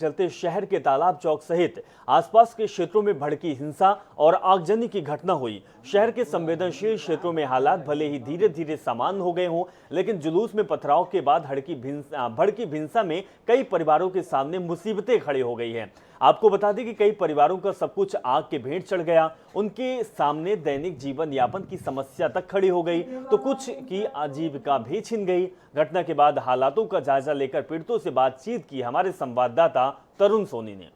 चलते शहर के तालाब चौक सहित आसपास के क्षेत्रों में भड़की हिंसा और आगजनी की घटना हुई। शहर के संवेदनशील क्षेत्रों में हालात भले ही धीरे धीरे सामान्य हो गए हों, लेकिन जुलूस में पथराव के बाद भड़की हिंसा में कई परिवारों के सामने मुसीबतें खड़ी हो गई हैं। आपको बता दें कि कई परिवारों का सब कुछ आग के भेंट चढ़ गया। उनके सामने दैनिक जीवन यापन की समस्या तक खड़ी हो गई, तो कुछ की आजीविका भी छिन गई। घटना के बाद हालातों का जायजा लेकर पीड़ितों से बातचीत की हमारे संवाददाता तरुण सोनी ने।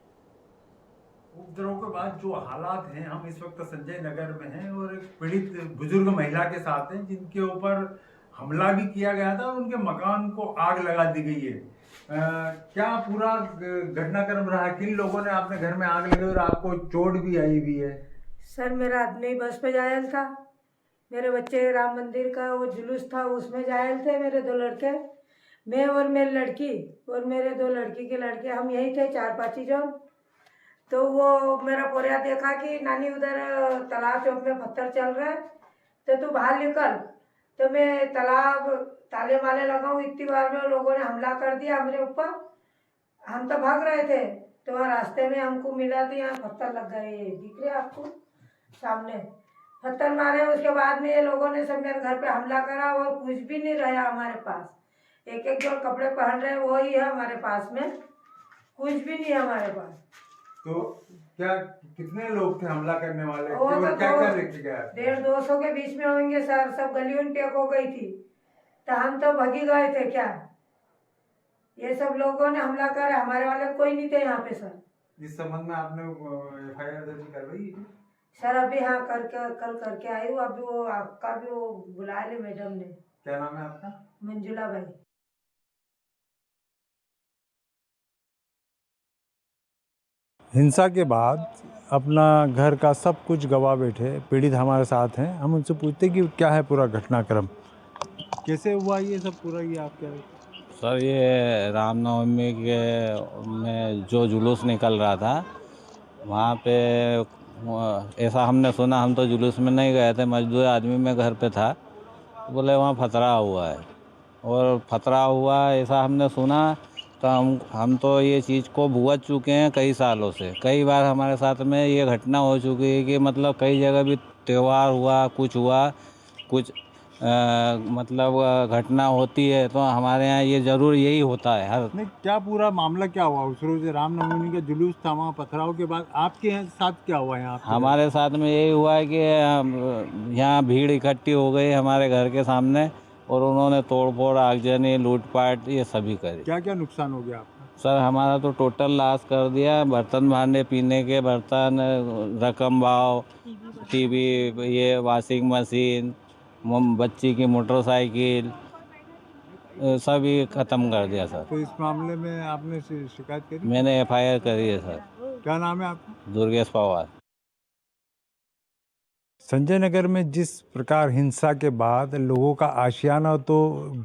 उपद्रव के बाद जो हालात हैं, हम इस वक्त संजय नगर में हैं और एक पीड़ित बुजुर्ग महिला के साथ हैं जिनके ऊपर हमला भी किया गया था और उनके मकान को आग लगा दी गई है। क्या पूरा घटनाक्रम रहा? किन लोगों ने आपने घर में आग लगाई और आपको चोट भी आई हुई है? सर, मेरा आदमी बस पे जायल था। मेरे बच्चे राम मंदिर का वो जुलूस था, उसमें जायल थे। मेरे 2 लड़के, मैं और मेरी लड़की और मेरे 2 लड़की के लड़के, हम यही थे 4-5 ही जन। तो वो मेरा पोरिया देखा कि नानी उधर तालाब चौक में पत्थर चल रहा है, तो तू बाहर निकल। तो मैं तालाब ताले माले लगाऊं, इतनी बार में लोगों ने हमला कर दिया हमारे ऊपर। हम तो भाग रहे थे, तो वहाँ रास्ते में हमको मिला तो यहाँ पत्थर लग गए। दिख रहे आपको सामने पत्थर मारे। उसके बाद में ये लोगों ने सब मेरे घर पे हमला करा और कुछ भी नहीं रहा हमारे पास। एक एक जो कपड़े पहन रहे हैं वही है हमारे पास में, कुछ भी नहीं है हमारे पास। तो क्या कितने लोग थे हमला करने वाले? वो तो क्या क्या लेके गया? 150-200 के बीच में होंगे सर। सब गलियों पैक हो गई थी, तो हम तो भगी गए थे। क्या ये सब लोगों ने हमला कर, हमारे वाले कोई नहीं थे यहाँ पे सर। इस संबंध में आपने FIR दर्ज करवाई? सर अभी हाँ कल करके आई हूँ। अभी वो आपका भी वो बुलाए ले मैडम ने। क्या नाम है आपका? मंजुला भाई। हिंसा के बाद अपना घर का सब कुछ गवा बैठे पीड़ित हमारे साथ हैं। हम उनसे पूछते कि क्या है पूरा घटनाक्रम, कैसे हुआ ये सब पूरा, ये आप क्या? सर, ये रामनवमी के में जो जुलूस निकल रहा था वहाँ पे ऐसा हमने सुना। हम तो जुलूस में नहीं गए थे, मजदूर आदमी में घर पे था। बोले वहाँ फतरा हुआ है और फतरा हुआ ऐसा हमने सुना। तो हम तो ये चीज़ को भुगत चुके हैं कई सालों से। कई बार हमारे साथ में ये घटना हो चुकी है कि मतलब कई जगह भी त्यौहार हुआ, कुछ मतलब घटना होती है तो हमारे यहाँ ये ज़रूर यही होता है हर। नहीं, क्या पूरा मामला क्या हुआ? उस रोज रामनवमी का जुलूस था, वहाँ पथराव के बाद आपके साथ क्या हुआ? यहाँ हमारे साथ में यही हुआ है कि यहाँ भीड़ इकट्ठी हो गई हमारे घर के सामने और उन्होंने तोड़फोड़, आगजनी, लूटपाट ये सभी करी। क्या क्या नुकसान हो गया आपका? सर, हमारा तो टोटल लॉस कर दिया। बर्तन भांडे, पीने के बर्तन, रकम भाव, टीवी, ये वॉशिंग मशीन, बच्ची की मोटरसाइकिल, सभी ख़त्म कर दिया सर। तो इस मामले में आपने शिकायत करी? मैंने FIR करी है सर। क्या नाम है आपका? दुर्गेश पवार। संजय नगर में जिस प्रकार हिंसा के बाद लोगों का आशियाना तो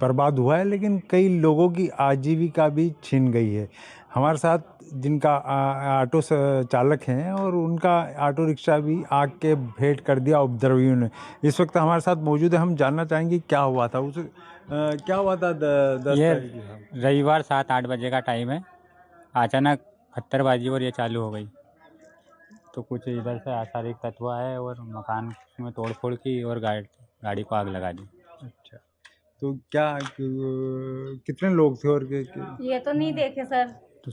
बर्बाद हुआ है, लेकिन कई लोगों की आजीविका भी छिन गई है। हमारे साथ जिनका ऑटो चालक हैं और उनका ऑटो रिक्शा भी आग के भेंट कर दिया उपद्रवियों ने। इस वक्त हमारे साथ मौजूद है, हम जानना चाहेंगे क्या हुआ था उस क्या हुआ था 10 ये तारीख की? रविवार 7-8 बजे का टाइम है। अचानक पत्थरबाजी और ये चालू हो गई, तो कुछ इधर से अशारीरिक तत्व आए और मकान में तोड़फोड़ की और गाड़ी को आग लगा दी। अच्छा, तो क्या कितने लोग थे और ये तो नहीं देखे सर। तो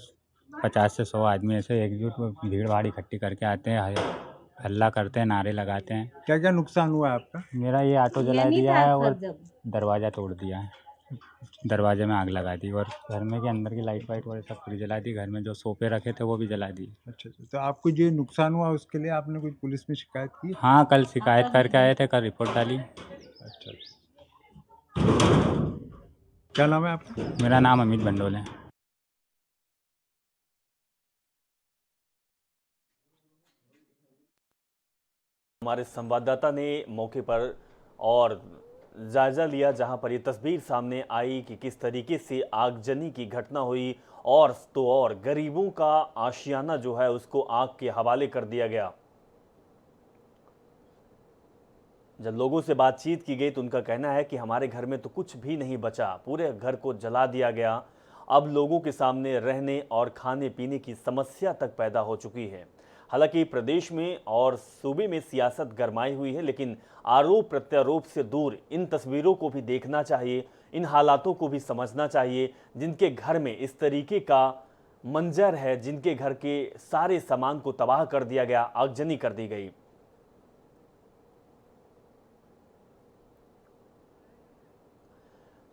50 से 100 आदमी ऐसे एकजुट भीड़ भाड़ इकट्ठी करके आते हैं, हल्ला करते हैं, नारे लगाते हैं। क्या क्या नुकसान हुआ है आपका? मेरा ये ऑटो ये जला नहीं दिया था है सर और जब। दरवाज़ा तोड़ दिया है, दरवाजे में आग लगा दी और घर में के अंदर की लाइट वाइट और सब पूरी जला दी। घर में जो सोफे रखे थे वो भी जला दिए। अच्छा, तो आपको जो नुकसान हुआ उसके लिए आपने कुछ पुलिस में शिकायत की? हाँ, कल शिकायत करके आए थे, कल रिपोर्ट डाली। अच्छा, क्या नाम है आपका? मेरा नाम अमित भंडोल है। हमारे संवाददाता ने मौके पर और जायजा लिया, जहां पर ये तस्वीर सामने आई कि किस तरीके से आगजनी की घटना हुई और तो और गरीबों का आशियाना जो है उसको आग के हवाले कर दिया गया। जब लोगों से बातचीत की गई तो उनका कहना है कि हमारे घर में तो कुछ भी नहीं बचा, पूरे घर को जला दिया गया अब लोगों के सामने रहने और खाने पीने की समस्या तक पैदा हो चुकी है। हालांकि प्रदेश में और सूबे में सियासत गरमाई हुई है, लेकिन आरोप प्रत्यारोप से दूर इन तस्वीरों को भी देखना चाहिए, इन हालातों को भी समझना चाहिए जिनके घर में इस तरीके का मंजर है, जिनके घर के सारे सामान को तबाह कर दिया गया, आगजनी कर दी गई।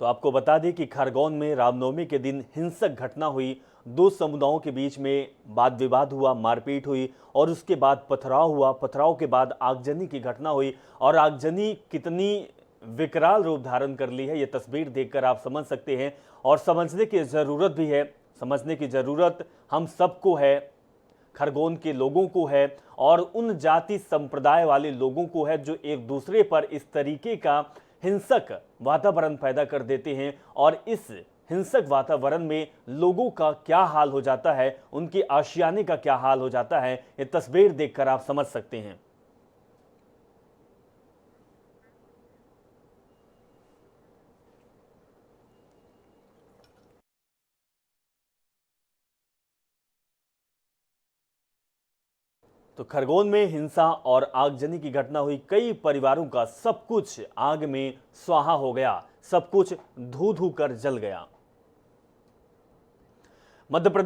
तो आपको बता दें कि खरगोन में रामनवमी के दिन हिंसक घटना हुई। दो समुदायों के बीच में वाद विवाद हुआ, मारपीट हुई और उसके बाद पथराव हुआ। पथराव के बाद आगजनी की घटना हुई और आगजनी कितनी विकराल रूप धारण कर ली है, ये तस्वीर देखकर आप समझ सकते हैं। और समझने की ज़रूरत भी है, समझने की ज़रूरत हम सबको है, खरगोन के लोगों को है और उन जाति संप्रदाय वाले लोगों को है जो एक दूसरे पर इस तरीके का हिंसक वातावरण पैदा कर देते हैं। और इस हिंसक वातावरण में लोगों का क्या हाल हो जाता है, उनके आशियाने का क्या हाल हो जाता है, ये तस्वीर देखकर आप समझ सकते हैं। तो खरगोन में हिंसा और आगजनी की घटना हुई। कई परिवारों का सब कुछ आग में स्वाहा हो गया, सब कुछ धू धू कर जल गया। मध्य प्रदेश